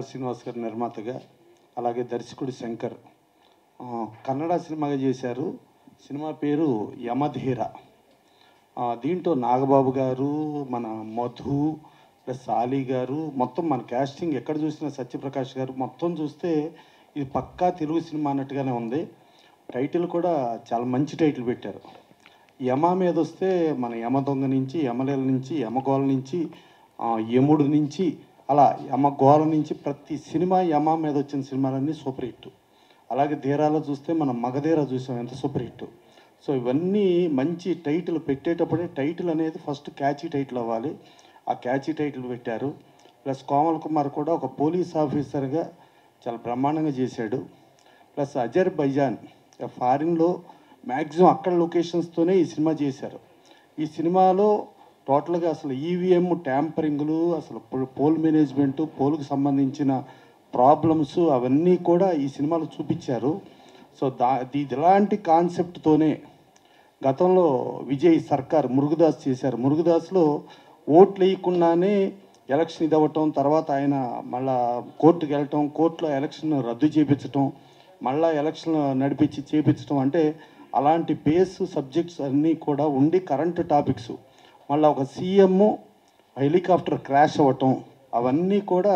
వేదాల శ్రీనివాస్ గారు నిర్మాతగా, అలాగే దర్శకుడు శంకర్ కన్నడ సినిమాగా చేశారు. సినిమా పేరు యమధీర. దీంట్లో నాగబాబు గారు, మన మధు ప్లస్ ఆలీ గారు, మొత్తం మన క్యాస్టింగ్ ఎక్కడ చూసినా సత్యప్రకాష్ గారు, మొత్తం చూస్తే ఇది పక్కా తెలుగు సినిమా అన్నట్టుగానే ఉంది. టైటిల్ కూడా చాలా మంచి టైటిల్ పెట్టారు. యమ మీద వస్తే మన యమ దొంగ నుంచి, యమలీల నుంచి, యమగోళ నుంచి, యముడు నుంచి, అలా యమగోళ నుంచి ప్రతి సినిమా యమ మీద వచ్చిన సినిమాలన్నీ సూపర్ హిట్. అలాగే ధీరాలో చూస్తే మనం మగధీర చూసాం, ఎంత సూపర్ హిట్. సో ఇవన్నీ మంచి టైటిల్ పెట్టేటప్పుడే టైటిల్ అనేది ఫస్ట్ క్యాచీ టైటిల్ అవ్వాలి. ఆ క్యాచీ టైటిల్ పెట్టారు. ప్లస్ కోమల్ కుమార్ కూడా ఒక పోలీస్ ఆఫీసర్గా చాలా బ్రహ్మాండంగా చేశాడు. ప్లస్ అజర్బైజాన్ ఫారిన్లో మ్యాక్సిమం అక్కడ లొకేషన్స్తోనే ఈ సినిమా చేశారు. ఈ సినిమాలో టోటల్గా అసలు ఈవీఎం ట్యాంపరింగ్లు, అసలు పోల్ మేనేజ్మెంటు, పోల్కి సంబంధించిన ప్రాబ్లమ్స్ అవన్నీ కూడా ఈ సినిమాలో చూపించారు. సో ఇలాంటి కాన్సెప్ట్తోనే గతంలో విజయ్ సర్కార్ మురుగుదాస్ చేశారు. మురుగుదాస్లో ఓట్లు వేయకుండానే ఎలక్షన్ ఇది అవ్వటం, తర్వాత ఆయన మళ్ళా కోర్టుకు వెళ్ళటం, కోర్టులో ఎలక్షన్ రద్దు చేయించటం, మళ్ళా ఎలక్షన్ నడిపించి చేయించటం, అంటే అలాంటి బేస్ సబ్జెక్ట్స్ అన్నీ కూడా ఉండి కరెంట్ టాపిక్స్, మళ్ళీ ఒక సీఎం హెలికాప్టర్ క్రాష్ అవ్వటం, అవన్నీ కూడా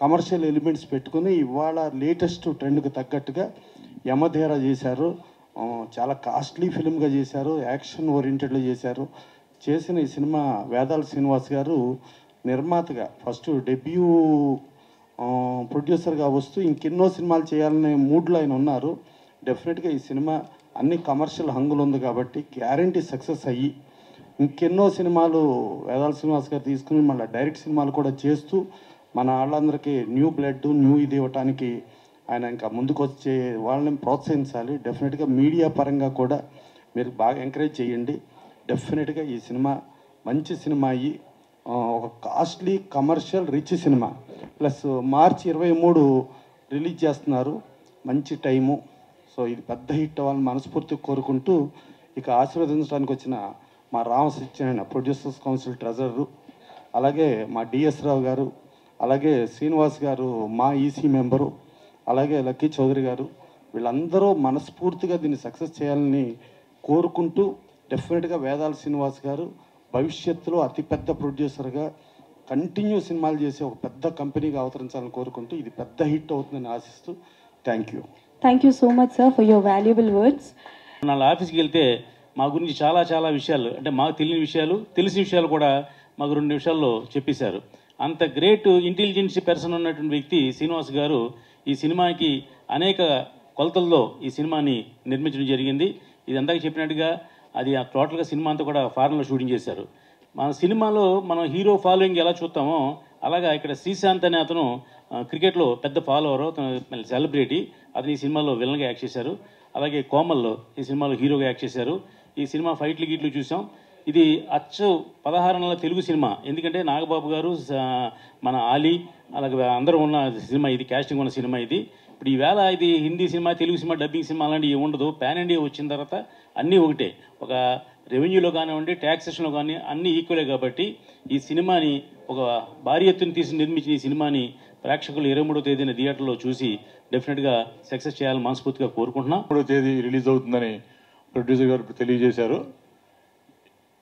కమర్షియల్ ఎలిమెంట్స్ పెట్టుకుని ఇవాళ లేటెస్ట్ ట్రెండ్కి తగ్గట్టుగా యమధీర చేశారు. చాలా కాస్ట్లీ ఫిల్మ్గా చేశారు, యాక్షన్ ఓరియంటెడ్లో చేశారు. చేసిన ఈ సినిమా వేదాల శ్రీనివాస్ గారు నిర్మాతగా ఫస్ట్ డెబ్యూ ప్రొడ్యూసర్గా వస్తూ ఇంకెన్నో సినిమాలు చేయాలనే మూడ్లో ఆయన ఉన్నారు. డెఫినెట్గా ఈ సినిమా అన్ని కమర్షియల్ హంగులు ఉంది కాబట్టి గ్యారంటీ సక్సెస్ అయ్యి ఇంకెన్నో సినిమాలు వేదాల శ్రీనివాస్ గారు తీసుకుని మళ్ళీ డైరెక్ట్ సినిమాలు కూడా చేస్తూ మన వాళ్ళందరికీ న్యూ బ్లడ్, న్యూ ఇది ఇవ్వటానికి ఆయన ఇంకా ముందుకు వచ్చే వాళ్ళని ప్రోత్సహించాలి. డెఫినెట్గా మీడియా పరంగా కూడా మీరు బాగా ఎంకరేజ్ చేయండి. డెఫినెట్గా ఈ సినిమా మంచి సినిమా అయ్యి ఒక costly commercial rich cinema. Plus March 23 release చేస్తున్నారు, మంచి టైము. సో ఇది పెద్ద హిట్ అవ్వాలని మనస్ఫూర్తిగా కోరుకుంటూ ఇక ఆశీర్వదించడానికి వచ్చిన మా రామసత్యనారాయణ ప్రొడ్యూసర్స్ కౌన్సిల్ ట్రెజరరు, అలాగే మా డిఎస్ రావు గారు, అలాగే శ్రీనివాస్ గారు మా ఈసీ మెంబరు, అలాగే లక్కీ చౌదరి గారు, వీళ్ళందరూ మనస్ఫూర్తిగా దీన్ని సక్సెస్ చేయాలని కోరుకుంటూ డెఫినెట్గా వేదాల శ్రీనివాస్ గారు భవిష్యత్తులో అతిపెద్ద ప్రొడ్యూసర్గా కంటిన్యూ సినిమాలు చేసే ఒక పెద్ద కంపెనీగా అవతరించాలని కోరుకుంటూ ఇది పెద్ద హిట్ అవుతుందని ఆశిస్తూ thank you. Thank you so much sir for your valuable words. నా ఆఫీస్కి వెళ్తే మా గురించి చాలా విషయాలు, అంటే మాకు తెలియని విషయాలు, తెలిసిన విషయాలు కూడా మాకు 2 నిమిషాల్లో చెప్పేశారు. అంత గ్రేట్ ఇంటెలిజెన్స్ పర్సన్ ఉన్నటువంటి వ్యక్తి శ్రీనివాస్ గారు ఈ సినిమాకి అనేక కొలతల్లో ఈ సినిమాని నిర్మించడం జరిగింది. ఇది అందాక చెప్పినట్టుగా అది టోటల్గా సినిమా అంతా కూడా ఫారెన్లో షూటింగ్ చేశారు. మన సినిమాలో మనం హీరో ఫాలోయింగ్ ఎలా చూస్తామో అలాగా ఇక్కడ శ్రీశాంత్ అనే అతను క్రికెట్లో పెద్ద ఫాలోవరు, అతను సెలబ్రిటీ, అతను ఈ సినిమాలో విలన్గా యాక్ట్ చేశారు. అలాగే కోమల్లో ఈ సినిమాలో హీరోగా యాక్ట్ చేశారు. ఈ సినిమా ఫైట్లు గీట్లు చూసాం. ఇది అచ్చు 16 నెలల తెలుగు సినిమా, ఎందుకంటే నాగబాబు గారు, మన ఆలీ, అలాగే అందరూ ఉన్న సినిమా ఇది, క్యాస్టింగ్ ఉన్న సినిమా ఇది. ఇప్పుడు ఈవేళ ఇది Hindi cinema, Telugu cinema, dubbing cinema అలాంటివి ఉండదు. పాన్ ఇండియా వచ్చిన తర్వాత అన్నీ ఒకటే, ఒక రెవెన్యూలో కానివ్వండి, ట్యాక్సేషన్లో కానీ అన్నీ ఈక్వలే. కాబట్టి ఈ సినిమాని ఒక భారీ ఎత్తున తీసి నిర్మించిన ఈ సినిమాని ప్రేక్షకులు 23వ తేదీన థియేటర్లో చూసి డెఫినెట్గా సక్సెస్ చేయాలని మనస్ఫూర్తిగా కోరుకుంటున్నాం. 23వ తేదీ రిలీజ్ అవుతుందని ప్రొడ్యూసర్ గారు తెలియజేశారు.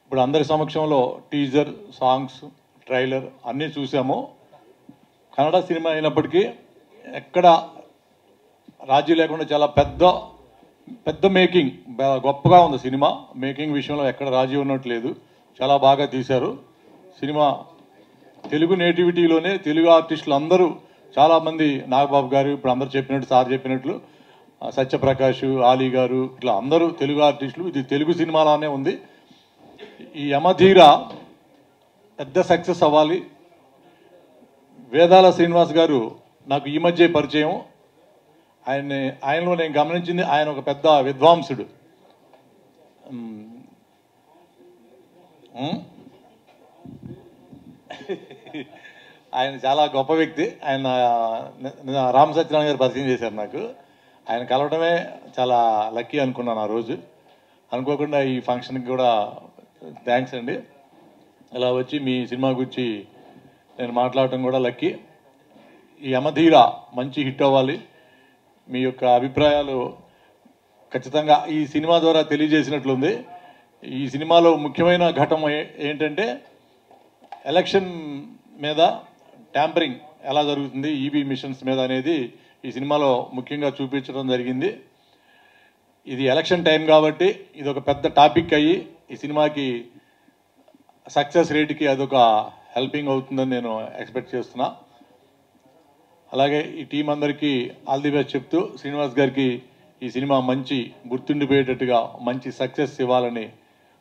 ఇప్పుడు అందరి సమక్షంలో టీజర్, సాంగ్స్, ట్రైలర్ అన్నీ చూసాము. కన్నడ సినిమా అయినప్పటికీ ఎక్కడ రాజీ లేకుండా చాలా పెద్ద మేకింగ్, గొప్పగా ఉంది సినిమా. మేకింగ్ విషయంలో ఎక్కడ రాజీ ఉన్నట్లేదు, చాలా బాగా తీశారు సినిమా. తెలుగు నేటివిటీలోనే తెలుగు ఆర్టిస్టులు అందరూ చాలామంది, నాగబాబు గారు ఇప్పుడు అందరు చెప్పినట్టు, సార్ చెప్పినట్లు, సత్యప్రకాష్, ఆలీ గారు, ఇట్లా అందరూ తెలుగు ఆర్టిస్టులు. ఇది తెలుగు సినిమాలోనే ఉంది. ఈ యమధీర పెద్ద సక్సెస్ అవ్వాలి. వేదాల శ్రీనివాస్ గారు నాకు ఈ మధ్య పరిచయం. ఆయనలో నేను గమనించింది, ఆయన ఒక పెద్ద విద్వాంసుడు. ఆయన చాలా గొప్ప వ్యక్తి. ఆయన రామసత్యనారాయణ గారు పరిచయం చేశారు నాకు. ఆయన కలవడమే చాలా లక్కీ అనుకున్నాను ఆ రోజు. అనుకోకుండా ఈ ఫంక్షన్కి కూడా థ్యాంక్స్ అండి. ఇలా వచ్చి మీ సినిమా గురించి నేను మాట్లాడటం కూడా లక్కీ. ఈ యమధీర మంచి హిట్ అవ్వాలి. మీ యొక్క అభిప్రాయాలు ఖచ్చితంగా ఈ సినిమా ద్వారా తెలియజేసినట్లుంది. ఈ సినిమాలో ముఖ్యమైన ఘటన ఏంటంటే ఎలక్షన్ మీద ట్యాంపరింగ్ ఎలా జరుగుతుంది, ఈవీ మిషన్స్ మీద అనేది ఈ సినిమాలో ముఖ్యంగా చూపించడం జరిగింది. ఇది ఎలక్షన్ టైం కాబట్టి ఇది ఒక పెద్ద టాపిక్ అయ్యి ఈ సినిమాకి సక్సెస్ రేట్కి అదొక హెల్పింగ్ అవుతుందని నేను ఎక్స్పెక్ట్ చేస్తున్నా. అలాగే ఈ టీం అందరికీ ఆల్ ది బెస్ట్ చెప్తూ శ్రీనివాస్ గారికి ఈ సినిమా మంచి గుర్తుండిపోయేటట్టుగా మంచి సక్సెస్ ఇవ్వాలని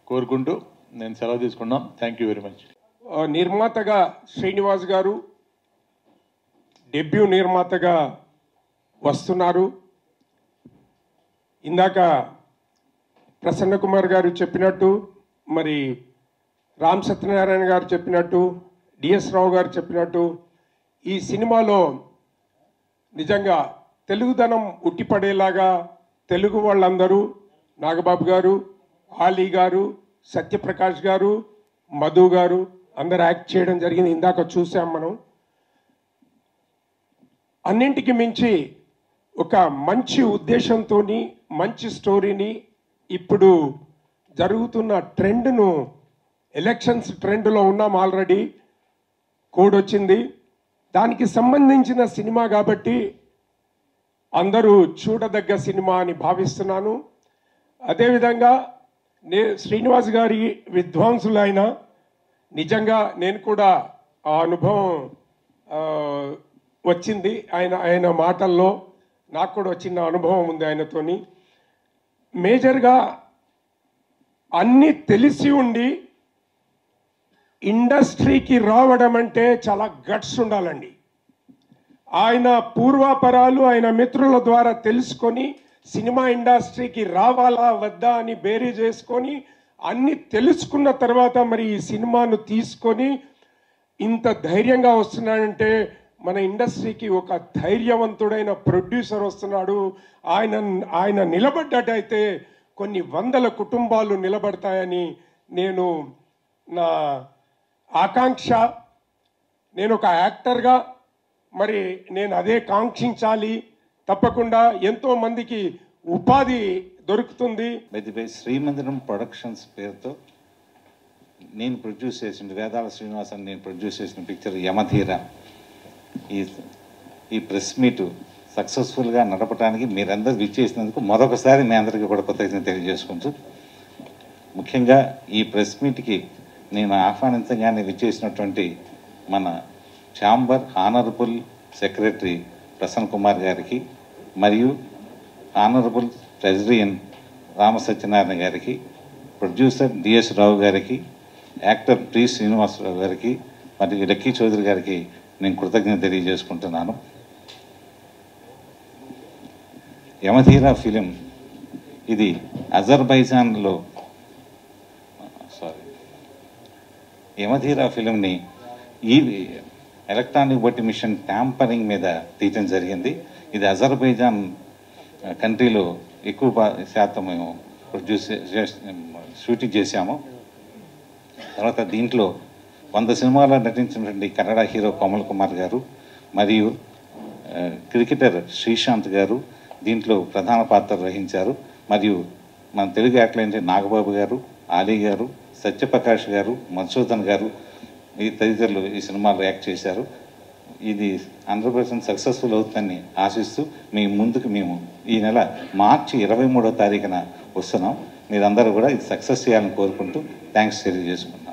కోరుకుంటూ నేను సెలవు తీసుకున్నాం. Thank you very much. నిర్మాతగా శ్రీనివాస్ గారు డెబ్యూ నిర్మాతగా వస్తున్నారు. ఇందాక ప్రసన్న కుమార్ గారు చెప్పినట్టు, మరి రామ్ సత్యనారాయణ గారు చెప్పినట్టు, డిఎస్ రావు గారు చెప్పినట్టు ఈ సినిమాలో నిజంగా తెలుగుదనం ఉట్టిపడేలాగా తెలుగు వాళ్ళందరూ నాగబాబు గారు, ఆలీ గారు, సత్యప్రకాష్ గారు, మధు గారు అందరు యాక్ట్ చేయడం జరిగింది. ఇందాక చూసాం మనం. అన్నింటికి మించి ఒక మంచి ఉద్దేశంతో మంచి స్టోరీని ఇప్పుడు జరుగుతున్న ట్రెండ్ను, ఎలక్షన్స్ ట్రెండ్లో ఉన్నాం, ఆల్రెడీ కోడ్ వచ్చింది, దానికి సంబంధించిన సినిమా కాబట్టి అందరూ చూడదగ్గ సినిమా అని భావిస్తున్నాను. అదేవిధంగా శ్రీనివాస్ గారి విద్వాంసులైన నిజంగా నేను కూడా ఆ అనుభవం వచ్చింది. ఆయన మాటల్లో నాకు కూడా చిన్న అనుభవం ఉంది ఆయనతోని. మేజర్గా అన్నీ తెలిసి ఉండి ఇండస్ట్రీకి రావడం అంటే చాలా గట్స్ ఉండాలండి. ఆయన పూర్వాపరాలు ఆయన మిత్రుల ద్వారా తెలుసుకొని సినిమా ఇండస్ట్రీకి రావాలా వద్దా అని బేరీ చేసుకొని అన్ని తెలుసుకున్న తర్వాత మరి ఈ సినిమాను తీసుకొని ఇంత ధైర్యంగా వస్తున్నాడంటే మన ఇండస్ట్రీకి ఒక ధైర్యవంతుడైన ప్రొడ్యూసర్ వస్తున్నాడు. ఆయన నిలబడ్డట్టయితే కొన్ని వందల కుటుంబాలు నిలబడతాయని నేను నా ఆకాంక్ష. నేను ఒక యాక్టర్గా మరి నేను అదే కాంక్షించాలి. తప్పకుండా ఎంతో మందికి ఉపాధి దొరుకుతుంది. బై శ్రీమందిరం ప్రొడక్షన్స్ పేరుతో నేను ప్రొడ్యూస్ చేసిన వేదాల శ్రీనివాసన్ నేను ప్రొడ్యూస్ చేసిన పిక్చర్ యమధీర ఈ ప్రెస్ మీటు సక్సెస్ఫుల్గా నడపడానికి మీరందరూ విచ్చేసినందుకు మరొకసారి మీ అందరికీ కూడా కృతజ్ఞత తెలియజేసుకుంటూ, ముఖ్యంగా ఈ ప్రెస్ మీట్కి నేను ఆహ్వానించగానే విచ్చేసినటువంటి మన chamber honourable secretary Prasanna Kumar గారికి మరియు హానరబుల్ ట్రెజరియన్ రామ సత్యనారాయణ గారికి, ప్రొడ్యూసర్ డిఎస్ రావు గారికి, యాక్టర్ ప్రి శ్రీనివాసరావు గారికి మరియు లక్కీ చౌదరి గారికి నేను కృతజ్ఞత తెలియజేసుకుంటున్నాను. యమధీర ఫిలిం ఇది అజర్బైజాన్లో యమధీర ఫిలింని ఈ ఎలక్ట్రానిక్ బట్టి మిషన్ ట్యాంపరింగ్ మీద తీయటం జరిగింది. ఇది అజర్బైజాన్ కంట్రీలో ఎక్కువ శాతం మేము షూటింగ్ చేశాము. తర్వాత దీంట్లో 100 సినిమాల్లో నటించినటువంటి కన్నడ హీరో కమల్ కుమార్ గారు మరియు క్రికెటర్ శ్రీశాంత్ గారు దీంట్లో ప్రధాన పాత్ర వహించారు. మరియు మన తెలుగు యాక్టర్లు నాగబాబు గారు, ఆలీ గారు, సత్యప్రకాష్ గారు, మధుసూదన్ గారు ఈ తదితరులు ఈ సినిమాలో యాక్ట్ చేశారు. ఇది 100% సక్సెస్ఫుల్ అవుతుందని ఆశిస్తూ మీ ముందుకు మేము ఈ నెల మార్చి 23వ తారీఖున వస్తున్నాం. మీరందరూ కూడా ఇది సక్సెస్ చేయాలని కోరుకుంటూ థ్యాంక్స్ తెలియజేసుకున్నాం.